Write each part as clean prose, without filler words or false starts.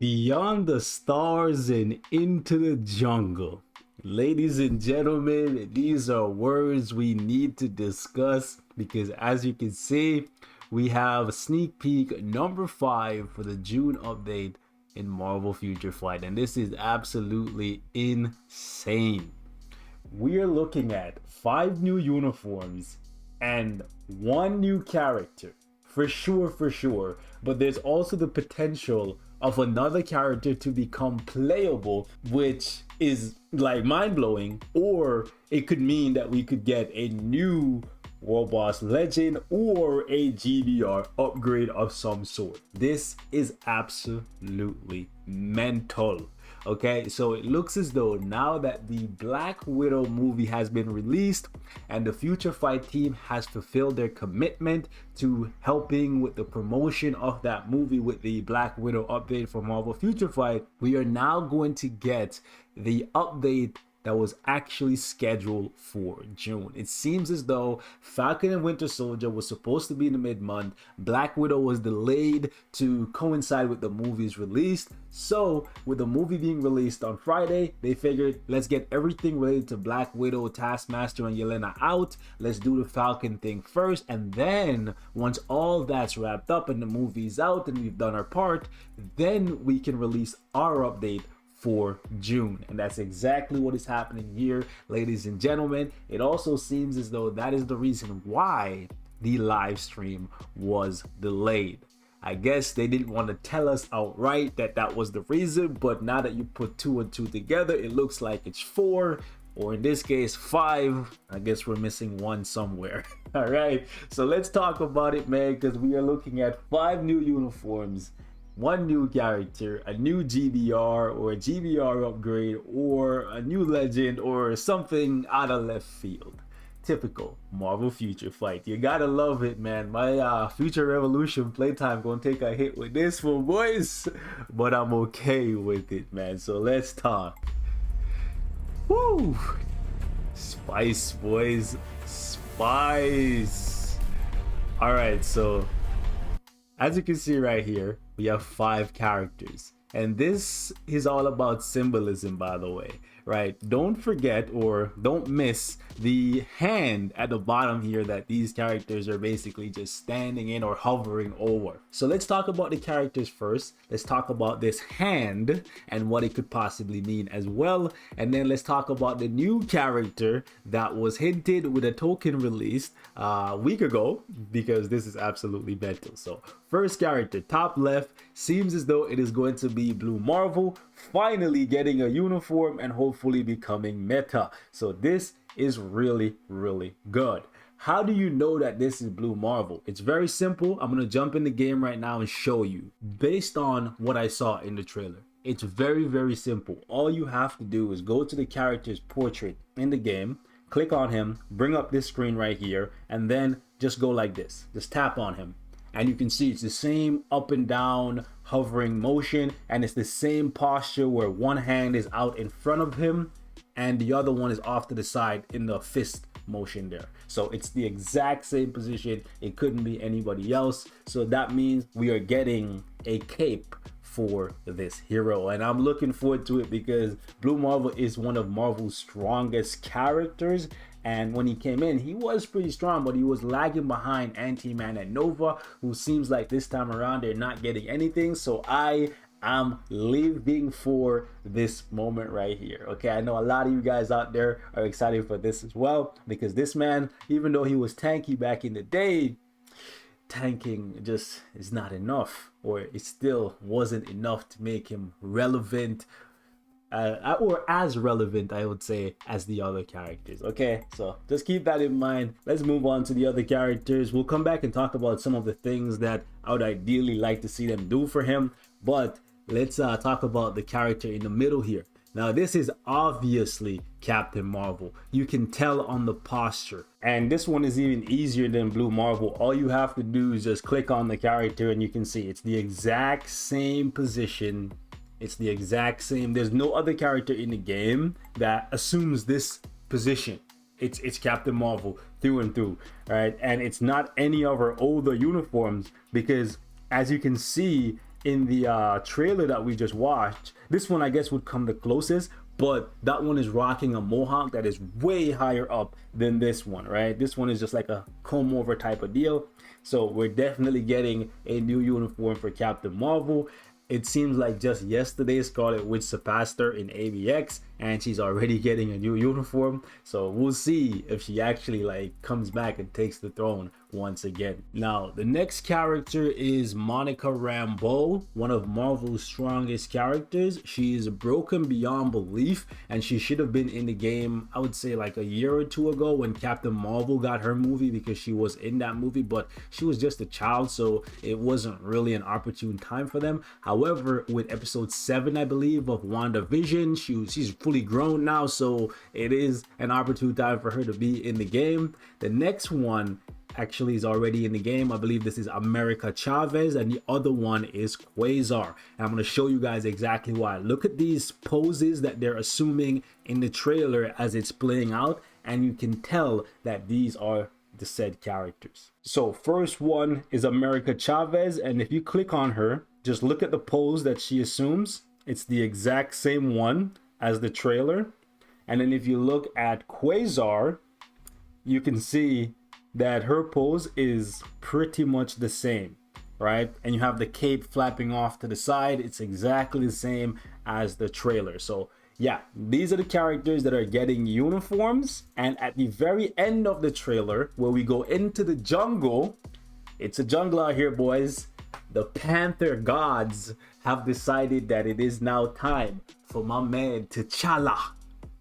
Beyond the stars and into the jungle. Ladies and gentlemen, these are words we need to discuss because as you can see, we have a sneak peek number 5 for the June update in Marvel Future Flight, and this is absolutely insane. We are looking at 5 new uniforms and 1 new character for sure, but there's also the potential of another character to become playable, which is like mind-blowing, or it could mean that we could get a new World Boss Legend or a GBR upgrade of some sort. This is absolutely mental. Okay, so it looks as though now that the Black Widow movie has been released and the Future Fight team has fulfilled their commitment to helping with the promotion of that movie with the Black Widow update for Marvel Future Fight, we are now going to get the update that was actually scheduled for June. It seems as though Falcon and Winter Soldier was supposed to be in the mid-month. Black Widow was delayed to coincide with the movie's release. So with the movie being released on Friday, they figured, let's get everything related to Black Widow, Taskmaster, and Yelena out. Let's do the Falcon thing first. And then once all that's wrapped up and the movie's out and we've done our part, then we can release our update for June. And that's exactly what is happening here, ladies and gentlemen. It also seems as though that is the reason why the live stream was delayed. I guess they didn't want to tell us outright that that was the reason, but now that you put 2 and 2 together, it looks like it's 4, or in this case 5. I guess we're missing 1 somewhere. All right, so let's talk about it, man, because we are looking at 5 new uniforms, 1 new character, a new GBR or a GBR upgrade, or a new legend, or something out of left field. Typical Marvel Future Fight. You gotta love it, man. My Future Revolution playtime gonna take a hit with this one, boys, but I'm okay with it, man. So let's talk. Woo! Spice, boys. Spice. All right, so as you can see right here, we have 5 characters. And this is all about symbolism, by the way, right? Don't forget or don't miss the hand at the bottom here that these characters are basically just standing in or hovering over. So let's talk about the characters first. Let's talk about this hand and what it could possibly mean as well. And then let's talk about the new character that was hinted with a token released a week ago, because this is absolutely mental. So first character, top left, seems as though it is going to be Blue Marvel, finally getting a uniform and hopefully becoming meta. So this is really good. How do you know that this is Blue Marvel? It's very simple. I'm gonna jump in the game right now and show you based on what I saw in the trailer. It's very simple. All you have to do is go to the character's portrait in the game, click on him, bring up this screen right here, and then just go like this. Just tap on him. And you can see it's the same up and down hovering motion, and it's the same posture where one hand is out in front of him and the other one is off to the side in the fist motion there. So it's the exact same position. It couldn't be anybody else. So that means we are getting a cape for this hero, and I'm looking forward to it because Blue Marvel is one of Marvel's strongest characters. And when he came in, he was pretty strong, but he was lagging behind Ant-Man and Nova, who seems like this time around they're not getting anything. So I am living for this moment right here. Okay, I know a lot of you guys out there are excited for this as well, because this man, even though he was tanky back in the day, tanking just is not enough, or it still wasn't enough to make him relevant. Or as relevant, I would say, as the other characters. Okay, so just keep that in mind. Let's move on to the other characters. We'll come back and talk about some of the things that I would ideally like to see them do for him, but let's talk about the character in the middle here. Now this is obviously Captain Marvel. You can tell on the posture, and this one is even easier than Blue Marvel. All you have to do is just click on the character and you can see it's the exact same position. It's the exact same. There's no other character in the game that assumes this position. It's Captain Marvel through and through, right? And it's not any of our older uniforms, because as you can see, in the trailer that we just watched, this one I guess would come the closest, but that one is rocking a mohawk that is way higher up than this one, right? This one is just like a comb over type of deal. So we're definitely getting a new uniform for Captain Marvel. It seems like just yesterday Scarlet Witch surpassed her in ABX and she's already getting a new uniform. So we'll see if she actually like comes back and takes the throne once again. Now the next character is Monica Rambeau, one of Marvel's strongest characters. She is broken beyond belief and she should have been in the game, I would say like a year or two ago when Captain Marvel got her movie, because she was in that movie, but she was just a child, so it wasn't really an opportune time for them. However, with episode 7 I believe of WandaVision, she's fully grown now, so it is an opportune time for her to be in the game. The next one actually is already in the game. I believe this is America Chavez and the other one is Quasar, and I'm going to show you guys exactly why. Look at these poses that they're assuming in the trailer as it's playing out, and you can tell that these are the said characters. So first one is America Chavez, and if you click on her, just look at the pose that she assumes. It's the exact same one as the trailer. And then if you look at Quasar, you can see that her pose is pretty much the same, right? And you have the cape flapping off to the side. It's exactly the same as the trailer. So yeah, these are the characters that are getting uniforms. And at the very end of the trailer, where we go into the jungle, it's a jungle out here, boys. The Panther gods have decided that it is now time for my man T'Challa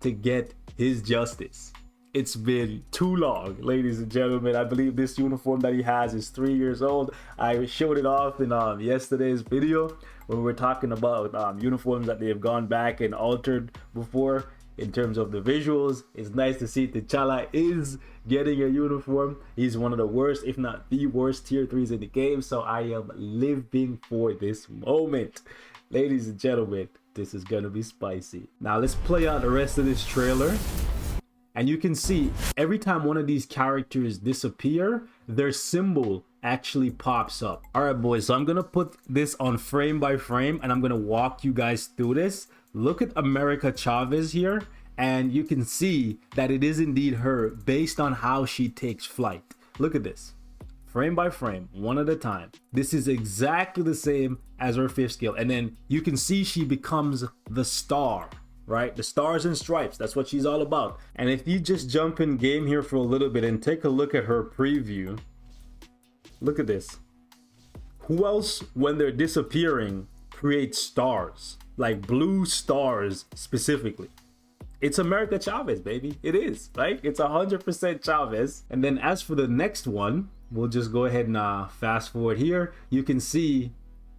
to get his justice. It's been too long, ladies and gentlemen. I believe this uniform that he has is 3 years old. I showed it off in yesterday's video when we were talking about uniforms that they have gone back and altered before in terms of the visuals. It's nice to see T'Challa is getting a uniform. He's one of the worst, if not the worst, tier 3s in the game. So I am living for this moment. Ladies and gentlemen, this is gonna be spicy. Now let's play out the rest of this trailer. And you can see every time one of these characters disappear, their symbol actually pops up. All right, boys, so I'm gonna put this on frame by frame and I'm gonna walk you guys through this. Look at America Chavez here, and you can see that it is indeed her based on how she takes flight. Look at this. Frame by frame, one at a time. This is exactly the same as her 5th skill. And then you can see she becomes the star, right? The stars and stripes, that's what she's all about. And if you just jump in game here for a little bit and take a look at her preview, look at this. Who else, when they're disappearing, creates stars? Like blue stars specifically. It's America Chavez, baby. It is, right? It's 100% Chavez. And then as for the next one, we'll just go ahead and fast forward here. You can see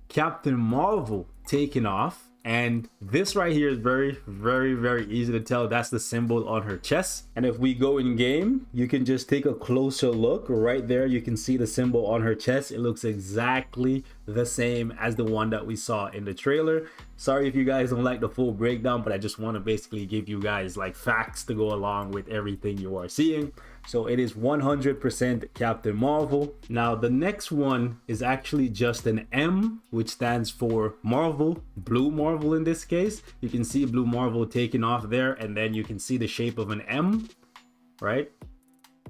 Captain Marvel taking off. And this right here is very, very, very easy to tell. That's the symbol on her chest. And if we go in game, you can just take a closer look. Right there, you can see the symbol on her chest. It looks exactly the same as the one that we saw in the trailer. Sorry if you guys don't like the full breakdown, but I just want to basically give you guys like facts to go along with everything you are seeing. So it is 100% Captain Marvel. Now the next one is actually just an M, which stands for Marvel, Blue Marvel in this case. You can see Blue Marvel taking off there, and then you can see the shape of an M, right?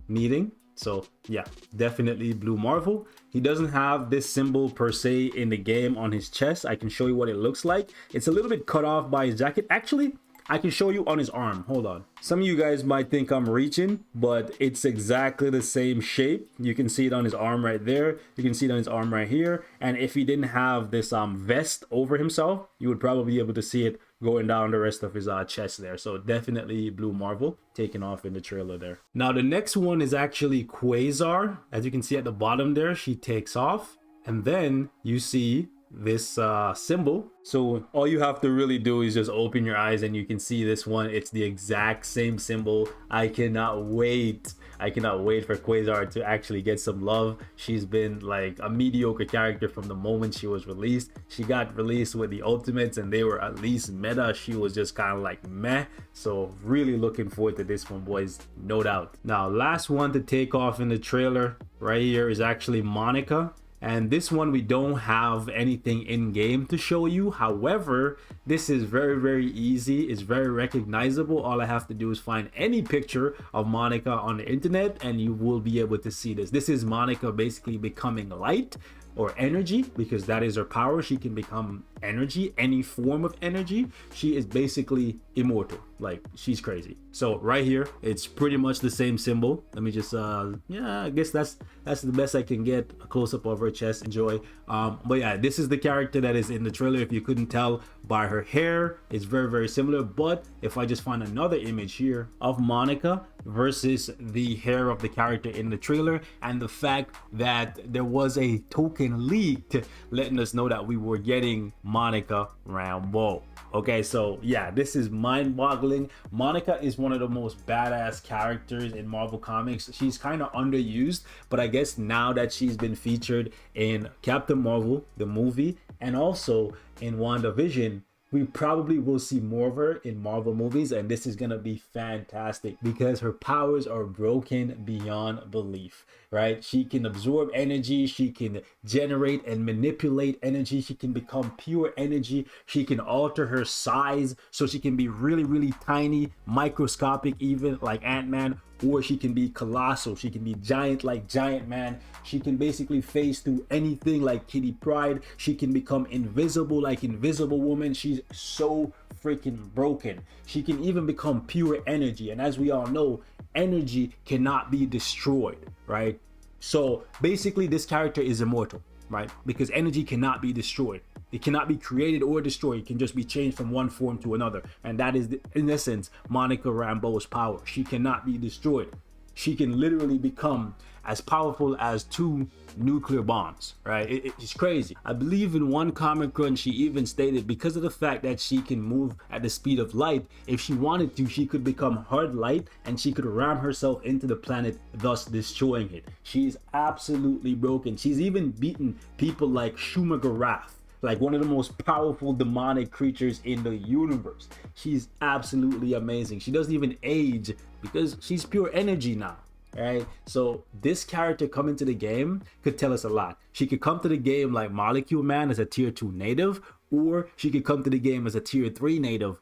Meeting. So yeah, definitely Blue Marvel. He doesn't have this symbol per se in the game on his chest. I can show you what it looks like. It's a little bit cut off by his jacket. Actually, I can show you on his arm. Hold on. Some of you guys might think I'm reaching, but it's exactly the same shape. You can see it on his arm right there. You can see it on his arm right here. And if he didn't have this vest over himself, you would probably be able to see it going down the rest of his chest there. So definitely Blue Marvel taking off in the trailer there. Now the next one is actually Quasar. As you can see at the bottom there, she takes off. And then you see this symbol. So all you have to really do is just open your eyes and you can see this one. It's the exact same symbol. I cannot wait. I cannot wait for Quasar to actually get some love. She's been like a mediocre character from the moment she was released. She got released with the Ultimates and they were at least meta. She was just kind of like meh. So really looking forward to this one, boys, no doubt. Now last one to take off in the trailer right here is actually Monica. And this one, we don't have anything in game to show you. However, this is very easy. It's very recognizable. All I have to do is find any picture of Monica on the internet and you will be able to see this. This is Monica basically becoming light or energy, because that is her power. She can become energy, any form of energy. She is basically immortal. Like, she's crazy. So right here, it's pretty much the same symbol. Let me just yeah, I guess that's the best I can get. A close-up of her chest. Enjoy. But yeah, this is the character that is in the trailer. If you couldn't tell by her hair, it's very similar. But if I just find another image here of Monica versus the hair of the character in the trailer, and the fact that there was a token leaked letting us know that we were getting Monica Rambeau. Okay, so yeah, this is mind-boggling. Monica is one of the most badass characters in Marvel Comics. She's kind of underused, but I guess now that she's been featured in Captain Marvel, the movie, and also in WandaVision, we probably will see more of her in Marvel movies, and this is gonna be fantastic because her powers are broken beyond belief, right? She can absorb energy, she can generate and manipulate energy, she can become pure energy, she can alter her size so she can be really tiny, microscopic, even like Ant-Man, or she can be colossal, she can be giant like Giant Man, she can basically phase through anything like Kitty Pryde, she can become invisible like Invisible Woman. She's so freaking broken. She can even become pure energy, and as we all know, energy cannot be destroyed, right? So basically this character is immortal, right? Because energy cannot be destroyed. It cannot be created or destroyed. It can just be changed from one form to another. And that is, in essence, Monica Rambeau's power. She cannot be destroyed. She can literally become as powerful as 2 nuclear bombs, right? It's crazy. I believe in one comic run, she even stated because of the fact that she can move at the speed of light, if she wanted to, she could become hard light and she could ram herself into the planet, thus destroying it. She's absolutely broken. She's even beaten people like Shumagarath, like one of the most powerful demonic creatures in the universe. She's absolutely amazing. She doesn't even age because she's pure energy now, right? So this character coming to the game could tell us a lot. She could come to the game like Molecule Man as a tier 2 native, or she could come to the game as a tier 3 native.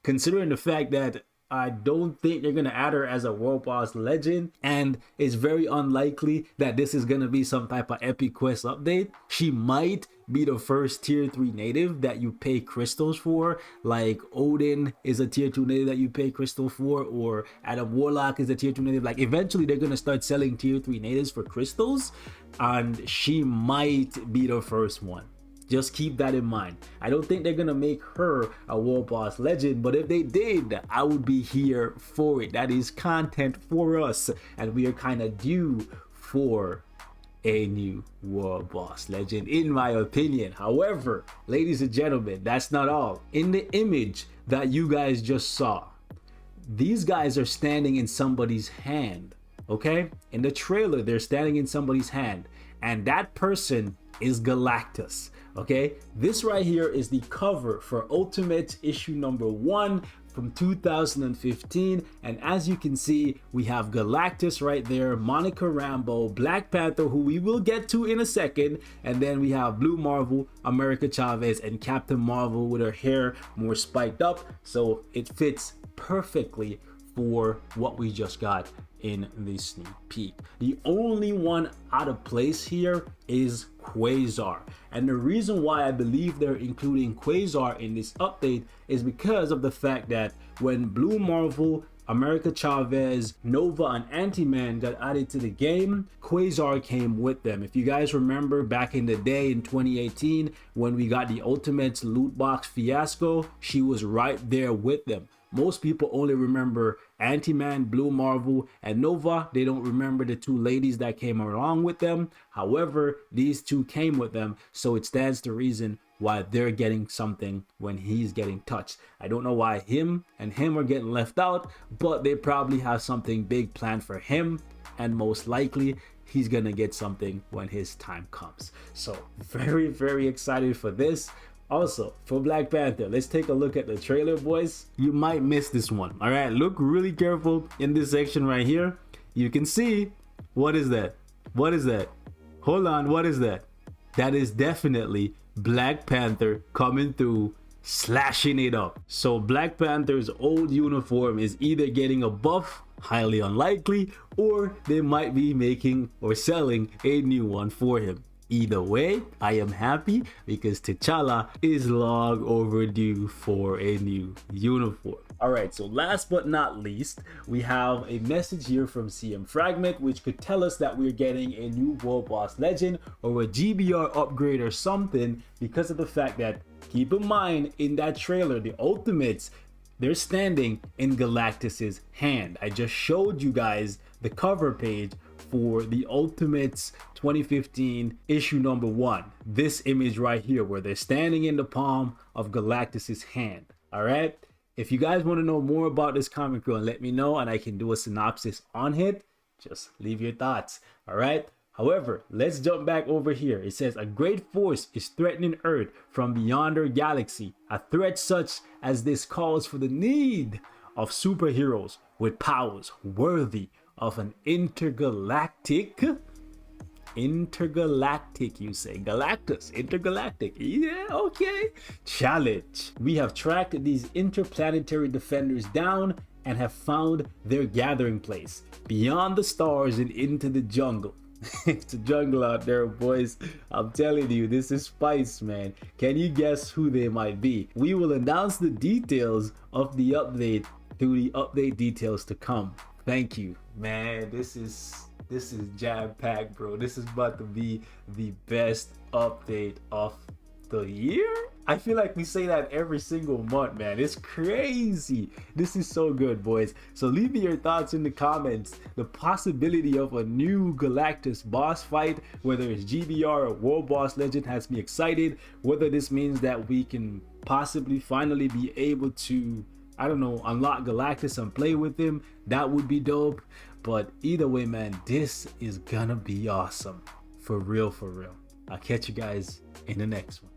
Considering the fact that I don't think they're going to add her as a World Boss Legend, and it's very unlikely that this is going to be some type of Epic Quest update. She might be the first tier 3 native that you pay crystals for, like Odin is a tier 2 native that you pay crystal for, or Adam Warlock is a tier 2 native. Like eventually they're going to start selling tier 3 natives for crystals, and she might be the first one. Just keep that in mind. I don't think they're gonna make her a World Boss Legend, but if they did, I would be here for it. That is content for us, and we are kind of due for a new World Boss Legend, in my opinion. However, ladies and gentlemen, that's not all. In the image that you guys just saw, these guys are standing in somebody's hand, okay? In the trailer, they're standing in somebody's hand, and that person is Galactus. Okay, this right here is the cover for Ultimate issue number 1 from 2015, and as you can see, we have Galactus right there, Monica Rambeau, Black Panther, who we will get to in a second, and then we have Blue Marvel, America Chavez, and Captain Marvel with her hair more spiked up, so it fits perfectly for what we just got in the sneak peek. The only one out of place here is Quasar, and the reason why I believe they're including Quasar in this update is because of the fact that when Blue Marvel, America Chavez, Nova, and Ant-Man got added to the game, Quasar came with them. If you guys remember back in the day in 2018 when we got the Ultimates loot box fiasco, she was right there with them. Most people only remember Ant-Man, Blue Marvel, and Nova. They don't remember the 2 ladies that came along with them. However, these 2 came with them, so it stands to reason why they're getting something when he's getting touched. I don't know why him are getting left out, but they probably have something big planned for him, and most likely he's gonna get something when his time comes. So very excited for this. Also, for Black Panther, let's take a look at the trailer, boys. You might miss this one. All right, look really careful in this section right here. You can see, what is that? What is that? hold on, what is that? That is definitely Black Panther coming through, slashing it up. So Black Panther's old uniform is either getting a buff, highly unlikely, or they might be making or selling a new one for him. Either way, I am happy because T'Challa is long overdue for a new uniform. Alright, so last but not least, we have a message here from CM Fragment, which could tell us that we're getting a new World Boss Legend or a GBR upgrade or something, because of the fact that, keep in mind, in that trailer, the Ultimates, they're standing in Galactus's hand. I just showed you guys the cover page for the Ultimates 2015 issue number 1. This image right here, where they're standing in the palm of Galactus's hand. All right. If you guys want to know more about this comic book, let me know and I can do a synopsis on it. Just leave your thoughts. All right. However, let's jump back over here. It says a great force is threatening Earth from beyond our galaxy. A threat such as this calls for the need of superheroes with powers worthy of an intergalactic, you say, Galactus, intergalactic, yeah, okay, challenge. We have tracked these interplanetary defenders down and have found their gathering place beyond the stars and into the jungle. It's a jungle out there, boys. I'm telling you, this is spice, man. Can you guess who they might be? We will announce the details of the update through the update details to come. Thank you, man. This is jam-packed, bro. This is about to be the best update of the year. I feel like we say that every single month, man. It's crazy. This is so good, boys. So leave me your thoughts in the comments. The possibility of a new Galactus boss fight, whether it's GBR or World Boss Legend, has me excited. Whether this means that we can possibly finally be able to, I don't know, unlock Galactus and play with him, that would be dope. But either way, man, this is gonna be awesome. For real, for real. I'll catch you guys in the next one.